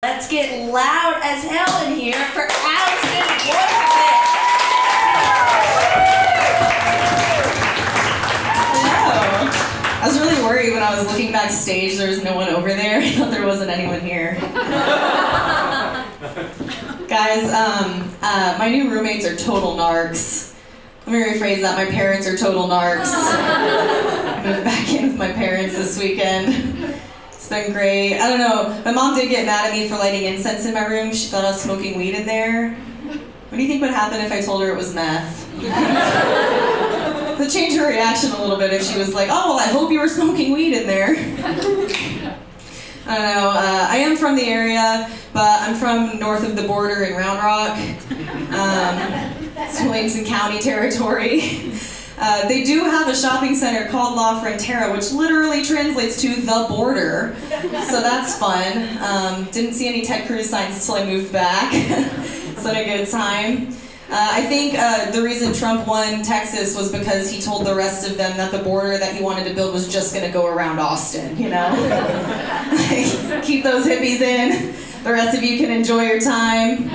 Let's get loud as hell in here for Allison Wojtowecz. Hello. I was really worried when I was looking backstage there was no one over there. I thought there wasn't anyone here. Guys, my new roommates are total narcs. Let me rephrase that. My parents are total narcs. I moved back in with my parents this weekend. It's been great. I don't know. My mom did get mad at me for lighting incense in my room. She thought I was smoking weed in there. What do you think would happen if I told her it was meth? It would change her reaction a little bit if she was like, oh, well, I hope you were smoking weed in there. I don't know. I am from the area, but I'm from north of the border in Round Rock. It's Williamson County territory. They do have a shopping center called La Frontera, which literally translates to the border. So that's fun. Didn't see any Ted Cruz signs until I moved back. It's been a good time. I think the reason Trump won Texas was because he told the rest of them that the border that he wanted to build was just going to go around Austin, you know? Like, keep those hippies in. The rest of you can enjoy your time.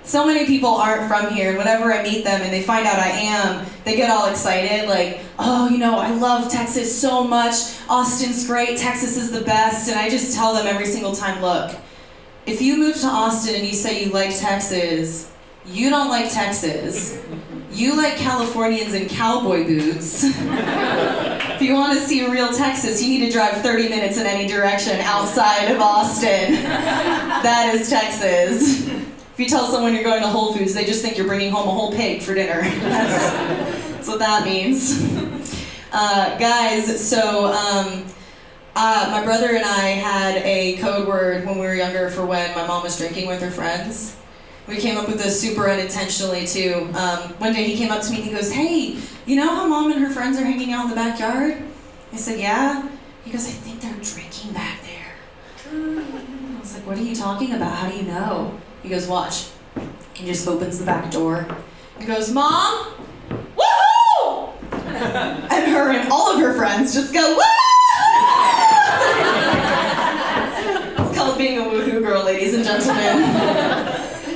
So many people aren't from here, and whenever I meet them and they find out I am, they get all excited, like, oh, you know, I love Texas so much, Austin's great, Texas is the best, and I just tell them every single time, look, if you move to Austin and you say you like Texas, you don't like Texas. You like Californians in cowboy boots. If you want to see real Texas, you need to drive 30 minutes in any direction outside of Austin. That is Texas. If you tell someone you're going to Whole Foods, they just think you're bringing home a whole pig for dinner. That's what that means. Guys, so my brother and I had a code word when we were younger for when my mom was drinking with her friends. We came up with this super unintentionally too. One day he came up to me and he goes, hey, you know how mom and her friends are hanging out in the backyard? I said, yeah. He goes, I think they're drinking back there. I was like, what are you talking about? How do you know? He goes, watch. He just opens the back door. He goes, Mom, woohoo! And her and all of her friends just go, woohoo! It's called being a woohoo girl, ladies and gentlemen.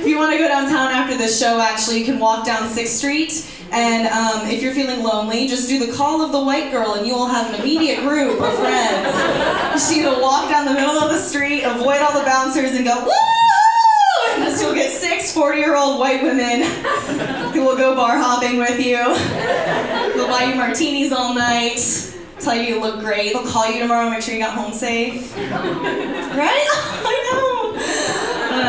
If you want to go downtown after this show, actually, you can walk down 6th Street. And if you're feeling lonely, just do the call of the white girl and you will have an immediate group of friends. You just need to walk down the middle of the street, avoid all the bouncers, and go, woo! And you'll get 6 40-year-old white women who will go bar hopping with you. They'll buy you martinis all night, tell you you look great. They'll call you tomorrow, make sure you got home safe. Right? I know.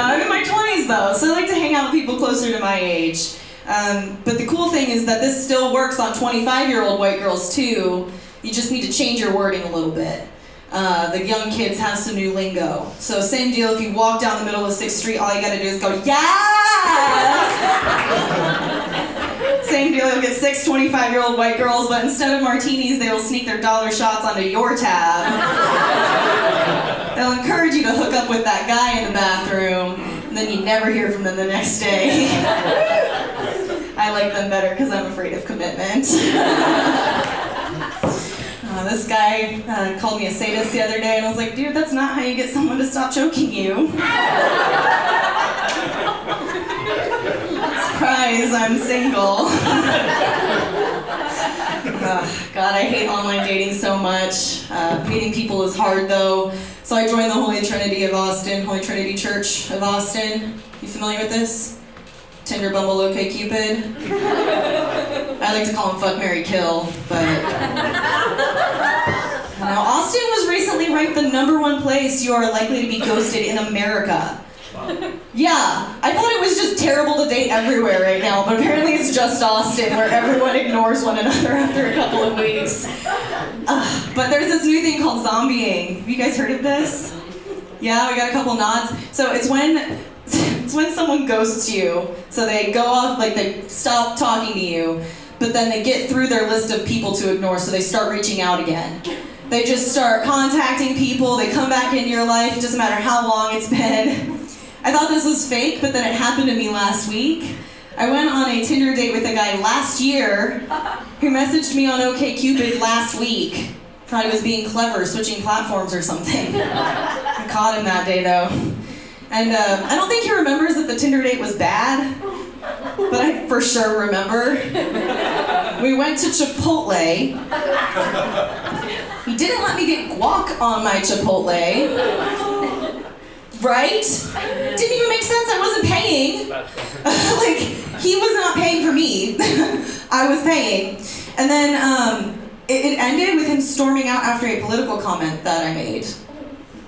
I'm in my 20s though, so I like to hang out with people closer to my age. But the cool thing is that this still works on 25-year-old white girls too. You just need to change your wording a little bit. The young kids have some new lingo. So same deal, if you walk down the middle of 6th Street, all you gotta do is go, yes! Same deal, you'll get 6 25-year-old white girls, but instead of martinis, they will sneak their dollar shots onto your tab. They'll encourage you to hook up with that guy in the bathroom, and then you never hear from them the next day. I like them better because I'm afraid of commitment. This guy called me a sadist the other day, and I was like, dude, that's not how you get someone to stop choking you. Surprise, I'm single. God, I hate online dating so much. Meeting people is hard, though. So I joined the Holy Trinity of Austin, Holy Trinity Church of Austin. You familiar with this? Tinder, Bumble, OkCupid. I like to call them Fuck, Marry, Kill, but... Now, Austin was recently ranked the #1 place you are likely to be ghosted in America. Wow. Yeah, I thought it was just terrible to date everywhere right now, but apparently it's just Austin, where everyone ignores one another after a couple of weeks. But there's this new thing called zombieing. Have you guys heard of this? Yeah, we got a couple nods. So it's when someone ghosts you, so they go off, like they stop talking to you, but then they get through their list of people to ignore, so they start reaching out again. They just start contacting people, they come back into your life, it doesn't matter how long it's been. I thought this was fake, but then it happened to me last week. I went on a Tinder date with a guy last year who messaged me on OkCupid last week. Probably was being clever, switching platforms or something. I caught him that day though. And I don't think he remembers that the Tinder date was bad, but I for sure remember. We went to Chipotle. He didn't let me get guac on my Chipotle. Right? Didn't even make sense, I wasn't paying. Like, he was not paying for me. I was paying. And then it ended with him storming out after a political comment that I made.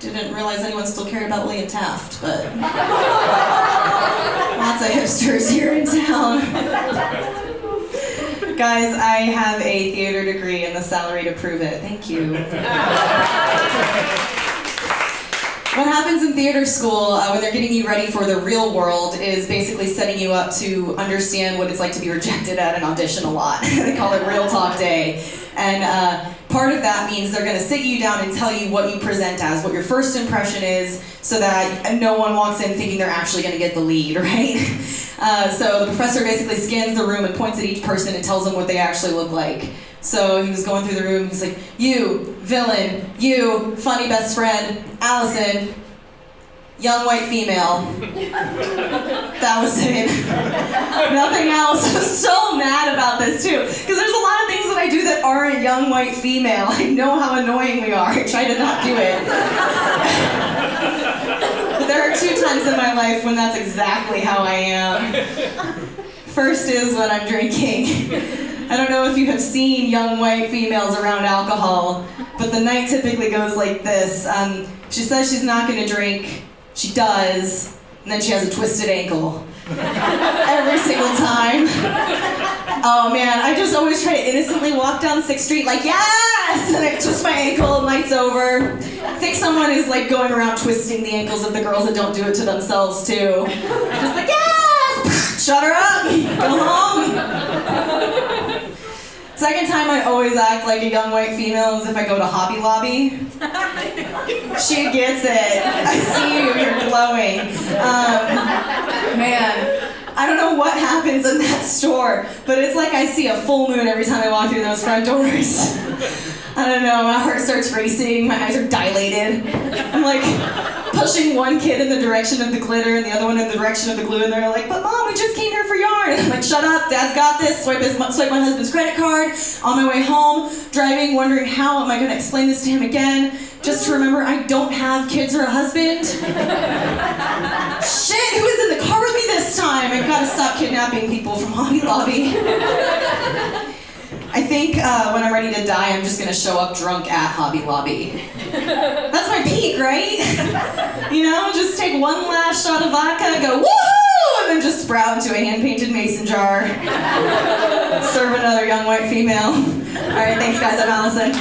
Didn't realize anyone still cared about Lea'h and Taft, but lots of hipsters here in town. Guys, I have a theater degree and the salary to prove it. Thank you. What happens in theater school when they're getting you ready for the real world is basically setting you up to understand what it's like to be rejected at an audition a lot. They call it real talk day. And part of that means they're going to sit you down and tell you what you present as, what your first impression is, so that no one walks in thinking they're actually going to get the lead, right? So the professor basically scans the room and points at each person and tells them what they actually look like. So he was going through the room, he's like, you, villain, you, funny best friend, Allison, young white female. That was it. Nothing else. I was so mad about this too, because there's a lot of things that I do that aren't young white female. I know how annoying we are. I try to not do it. But there are 2 times in my life when that's exactly how I am. First is when I'm drinking. I don't know if you have seen young white females around alcohol, but the night typically goes like this. She says she's not going to drink. She does, and then she has a twisted ankle. Every single time. Oh man, I just always try to innocently walk down 6th Street like, yes! And I twist my ankle, night's over. I think someone is like going around twisting the ankles of the girls that don't do it to themselves too. Just like, yes! Shut her up! Go home! Second time I always act like a young white female is if I go to Hobby Lobby. She gets it. I see you, you're glowing. Man, I don't know what happens in that store, but it's like I see a full moon every time I walk through those front doors. I don't know, my heart starts racing, my eyes are dilated. I'm like pushing one kid in the direction of the glitter and the other one in the direction of the glue, and they're like, but Mom, we just came here for yarn. And I'm like, shut up, Dad's got this. Swipe my husband's credit card. On my way home, driving, wondering how am I going to explain this to him again, just to remember I don't have kids or a husband. Shit, who is in the car with me this time? I've got to stop kidnapping people from Hobby Lobby. I think when I'm ready to die, I'm just gonna show up drunk at Hobby Lobby. That's my peak, right? You know, just take one last shot of vodka, go woohoo, and then just sprout into a hand-painted mason jar. Serve another young white female. All right, thanks guys, I'm Allison.